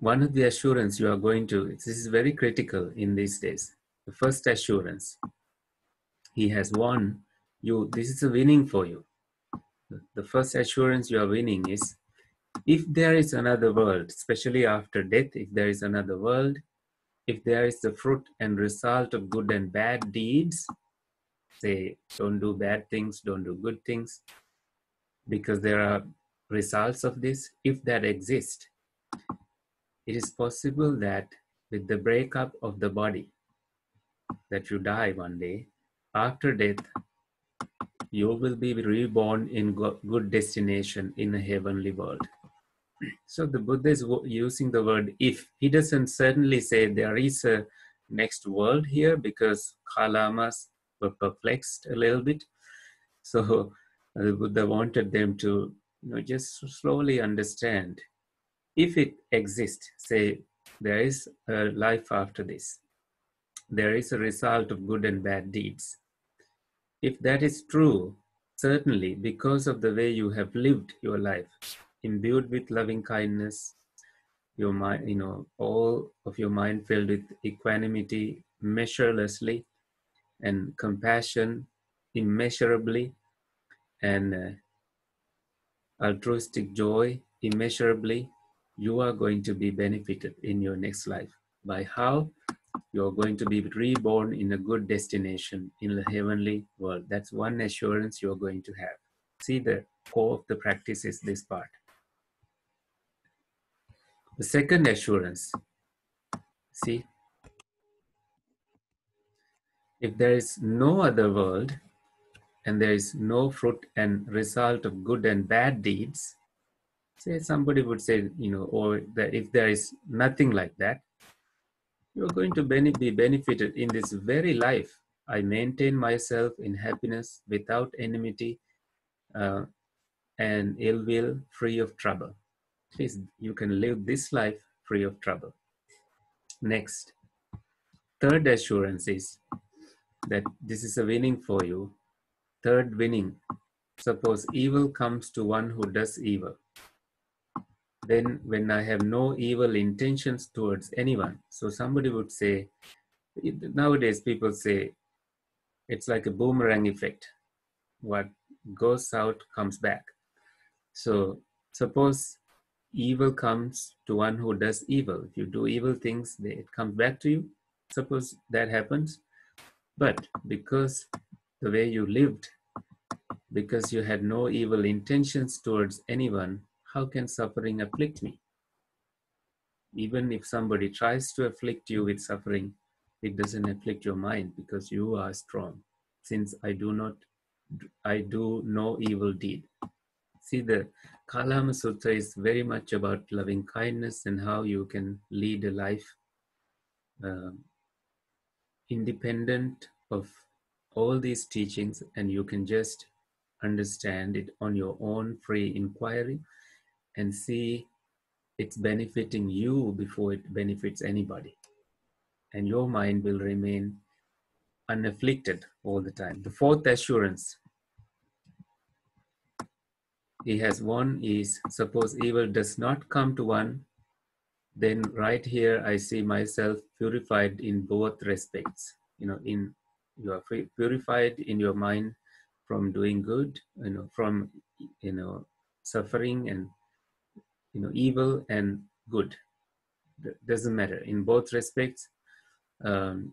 One of the assurance you are going to, this is very critical in these days. The first assurance, he has won you. This is a winning for you. The first assurance you are winning is, if there is another world, especially after death, if there is another world, if there is the fruit and result of good and bad deeds, say, don't do bad things, don't do good things, because there are results of this. If that exists, it is possible that with the breakup of the body, that you die one day, after death, you will be reborn in good destination in a heavenly world. So the Buddha is using the word if. He doesn't certainly say there is a next world here, because Kalamas were perplexed a little bit. So the Buddha wanted them to just slowly understand, if it exists, say there is a life after this, there is a result of good and bad deeds. If that is true, certainly because of the way you have lived your life, imbued with loving kindness, your mind, all of your mind filled with equanimity measurelessly, and compassion immeasurably, and altruistic joy immeasurably, you are going to be benefited in your next life. By how? You're going to be reborn in a good destination in the heavenly world. That's one assurance you're going to have. See, the core of the practice is this part. The second assurance, see, if there is no other world and there is no fruit and result of good and bad deeds, say somebody would say, or that if there is nothing like that, you're going to be benefited in this very life. I maintain myself in happiness without enmity and ill will, free of trouble. Please, you can live this life free of trouble. Next, third assurance is that this is a winning for you. Third winning, suppose evil comes to one who does evil. Then when I have no evil intentions towards anyone, so somebody would say, nowadays people say, it's like a boomerang effect. What goes out comes back. So suppose evil comes to one who does evil. If you do evil things, it comes back to you. Suppose that happens. But because the way you lived, because you had no evil intentions towards anyone, how can suffering afflict me? Even if somebody tries to afflict you with suffering, it doesn't afflict your mind because you are strong. Since I do no evil deed. See, the Kālāma Sutta is very much about loving kindness and how you can lead a life independent of all these teachings, and you can just understand it on your own free inquiry and see it's benefiting you before it benefits anybody. And your mind will remain unafflicted all the time. The fourth assurance he has one is, suppose evil does not come to one, then right here I see myself purified in both respects. You are purified in your mind from doing good, from suffering and evil and good. Doesn't matter in both respects. Whether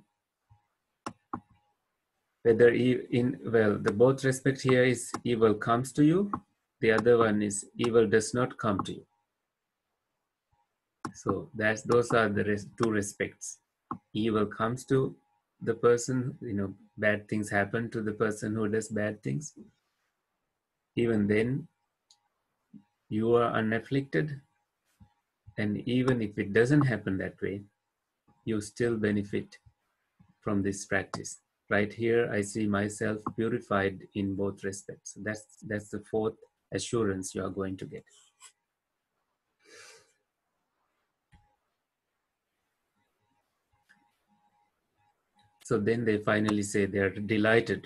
the both respect here is evil comes to you. The other one is evil does not come to you. So those are the two respects. Evil comes to the person, bad things happen to the person who does bad things. Even then, you are unafflicted. And even if it doesn't happen that way, you still benefit from this practice. Right here, I see myself purified in both respects. That's the fourth assurance you are going to get. So then they finally say they are delighted,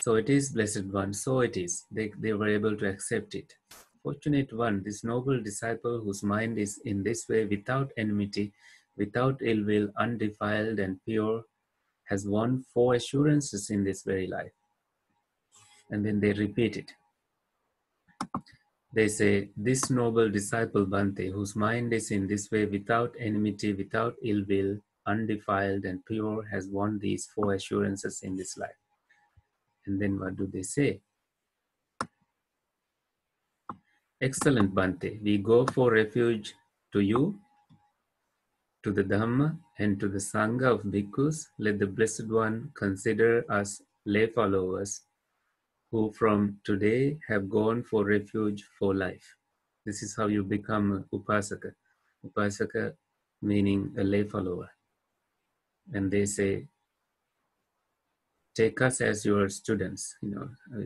So it is, blessed one, so it is. They were able to accept it. Fortunate one, this noble disciple whose mind is in this way without enmity, without ill will, undefiled and pure, has won 4 assurances in this very life. And then they repeat it. They say, this noble disciple Bhante, whose mind is in this way without enmity, without ill will, undefiled and pure, has won these 4 assurances in this life. And then what do they say? Excellent Bhante, we go for refuge to you, to the Dhamma and to the Sangha of bhikkhus. Let the Blessed One consider us lay followers who from today have gone for refuge for life. This is how you become an upasaka. Upasaka meaning a lay follower. And they say, take us as your students,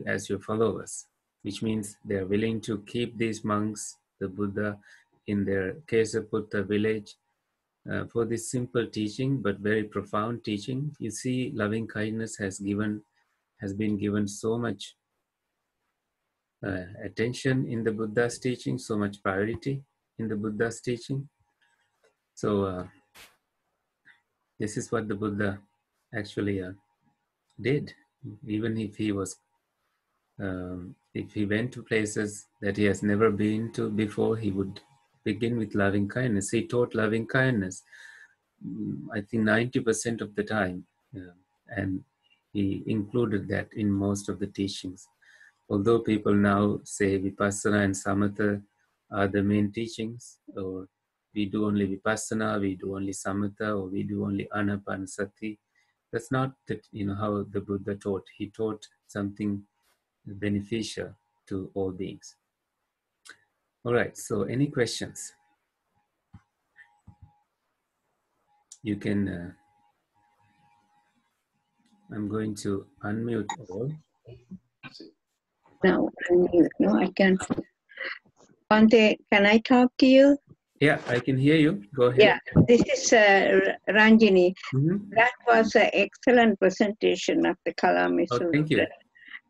as your followers, which means they are willing to keep these monks, the Buddha, in their Kesaputta village for this simple teaching, but very profound teaching. You see, loving kindness has been given so much attention in the Buddha's teaching, so much priority in the Buddha's teaching. So this is what the Buddha actually did. Even if he was, if he went to places that he has never been to before, he would begin with loving kindness. He taught loving kindness, I think 90% of the time, and he included that in most of the teachings. Although people now say Vipassana and Samatha are the main teachings, or we do only Vipassana, we do only Samatha, or we do only Anapanasati. That's not how the Buddha taught. He taught something beneficial to all beings. All right, so any questions? You can, I'm going to unmute all. No, I can't. Bhante, can I talk to you? Yeah, I can hear you. Go ahead. Yeah, this is Ranjini. Mm-hmm. That was an excellent presentation of the Kālāma Oh, Sutta. thank you.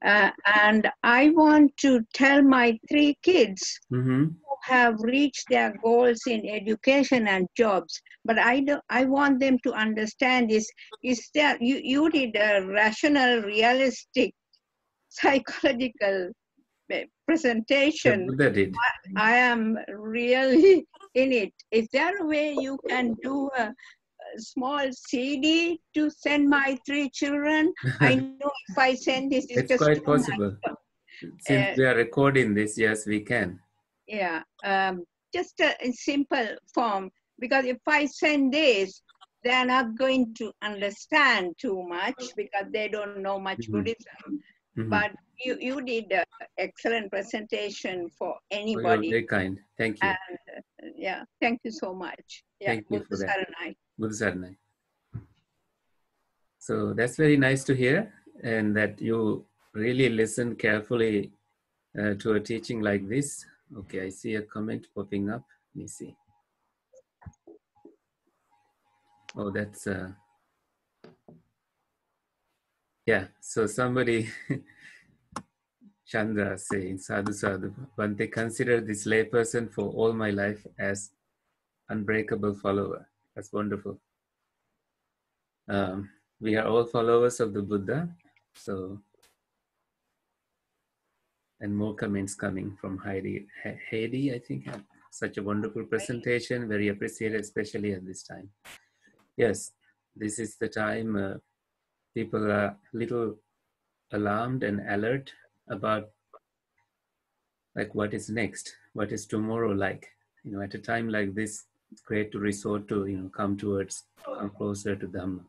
And I want to tell my 3 kids Mm-hmm. who have reached their goals in education and jobs, but I want them to understand is that you did a rational, realistic, psychological The presentation. Buddha did. I am really in it. Is there a way you can do a small CD to send my 3 children? I know if I send this, it's It's just quite too much. possible. Since we are recording this, yes, we can. Yeah, just in simple form, because if I send this, they're not going to understand too much because they don't know much Mm-hmm. Buddhism. Mm-hmm. But you did an excellent presentation for Oh, you're anybody. very kind. Thank you. And yeah, thank you so much. Yeah, Thank you for that. Saranai. Buddha Saranai. So that's very nice to hear, and that you really listen carefully to a teaching like this. Okay, I see a comment popping up. Let me see. Oh, that's yeah. So somebody, Chandra, saying sadhu sadhu. Bhante, consider this layperson for all my life as unbreakable follower. That's wonderful. We are all followers of the Buddha. So, and more comments coming from Heidi, I think. Such a wonderful presentation, very appreciated, especially at this time. Yes, this is the time people are a little alarmed and alert about like what is next, what is tomorrow like. You know, at a time like this, it's great to resort to, you know, come closer to Dhamma.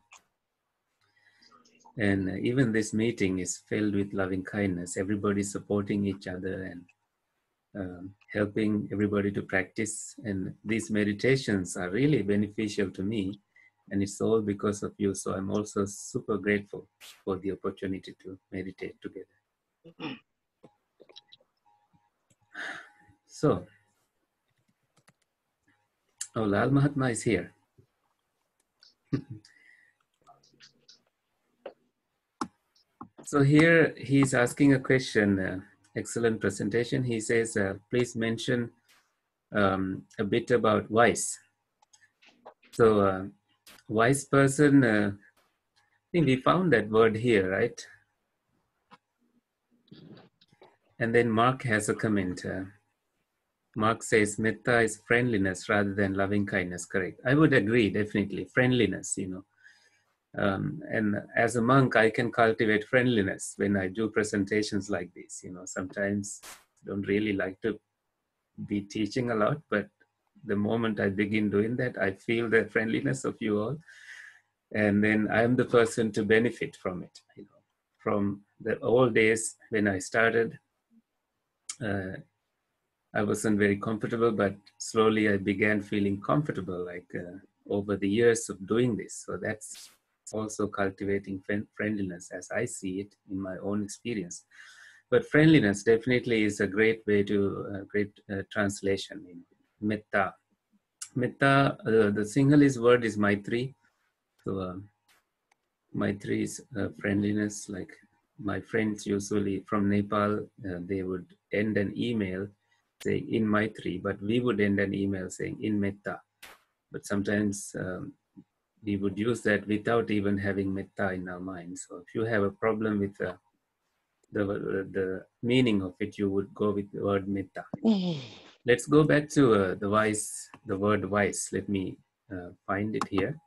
And even this meeting is filled with loving kindness. Everybody supporting each other and helping everybody to practice. And these meditations are really beneficial to me. And it's all because of you. So I'm also super grateful for the opportunity to meditate together. So, oh, Lal Mahatma is here. So here he's asking a question. Excellent presentation. He says, please mention a bit about wise. So wise person, I think we found that word here, right? And then Mark has a comment. Mark says, metta is friendliness rather than loving kindness. Correct. I would agree, definitely. Friendliness, you know. And as a monk, I can cultivate friendliness when I do presentations like this. You know, sometimes I don't really like to be teaching a lot, but the moment I begin doing that, I feel the friendliness of you all. And then I am the person to benefit from it. You know, from the old days when I started, I wasn't very comfortable, but slowly I began feeling comfortable, like over the years of doing this. So that's also cultivating friendliness as I see it in my own experience. But friendliness definitely is a great way to, great translation. You know, metta. Metta, the Sinhalese word is maitri. So maitri is friendliness. Like my friends usually from Nepal, they would end an email saying in maitri, but we would end an email saying in metta. But sometimes we would use that without even having metta in our mind. So if you have a problem with the meaning of it, you would go with the word metta. Let's go back to the word wise. Let me find it here.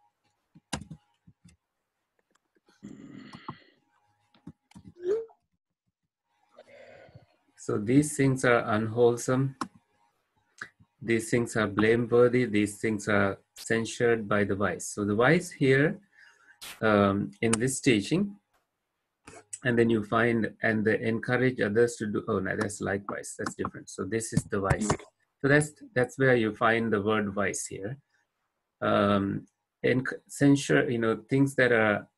So these things are unwholesome. These things are blameworthy. These things are censured by the wise. So the wise here in this teaching, and then you find, and they encourage others to do, oh no, that's likewise, that's different. So this is the wise. So that's where you find the word wise here. And censure, you know, things that are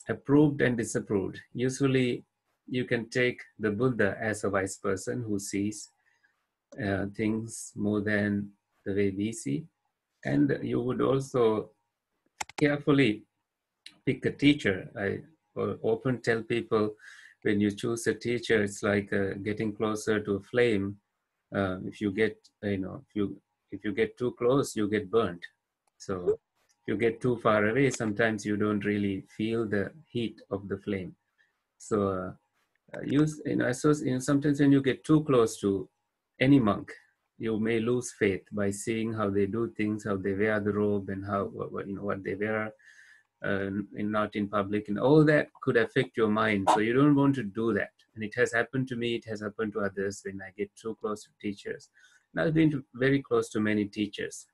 approved and disapproved. Usually you can take the Buddha as a wise person who sees things more than the way we see. And you would also carefully pick a teacher. I often tell people, when you choose a teacher, it's like getting closer to a flame. If you get, if you get too close, you get burnt. So if you get too far away, sometimes you don't really feel the heat of the flame. So sometimes when you get too close to any monk, you may lose faith by seeing how they do things, how they wear the robe, and how what they wear, not in public, and all that could affect your mind. So you don't want to do that. And it has happened to me. It has happened to others when I get too close to teachers. And I've been very close to many teachers,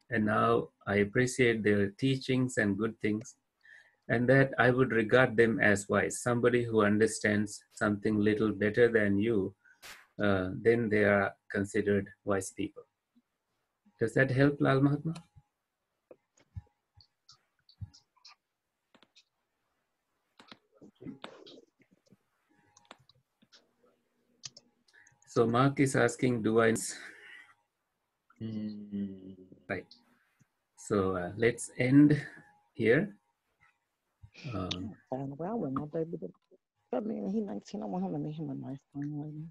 and now I appreciate their teachings and good things, and that I would regard them as wise. Somebody who understands something little better than you, then they are considered wise people. Does that help, Lal Mahatma? So Mark is asking, do I... Right. So let's end here. Well, I wouldn't know, baby. That man, he 19. I want him to meet him a nice young lady.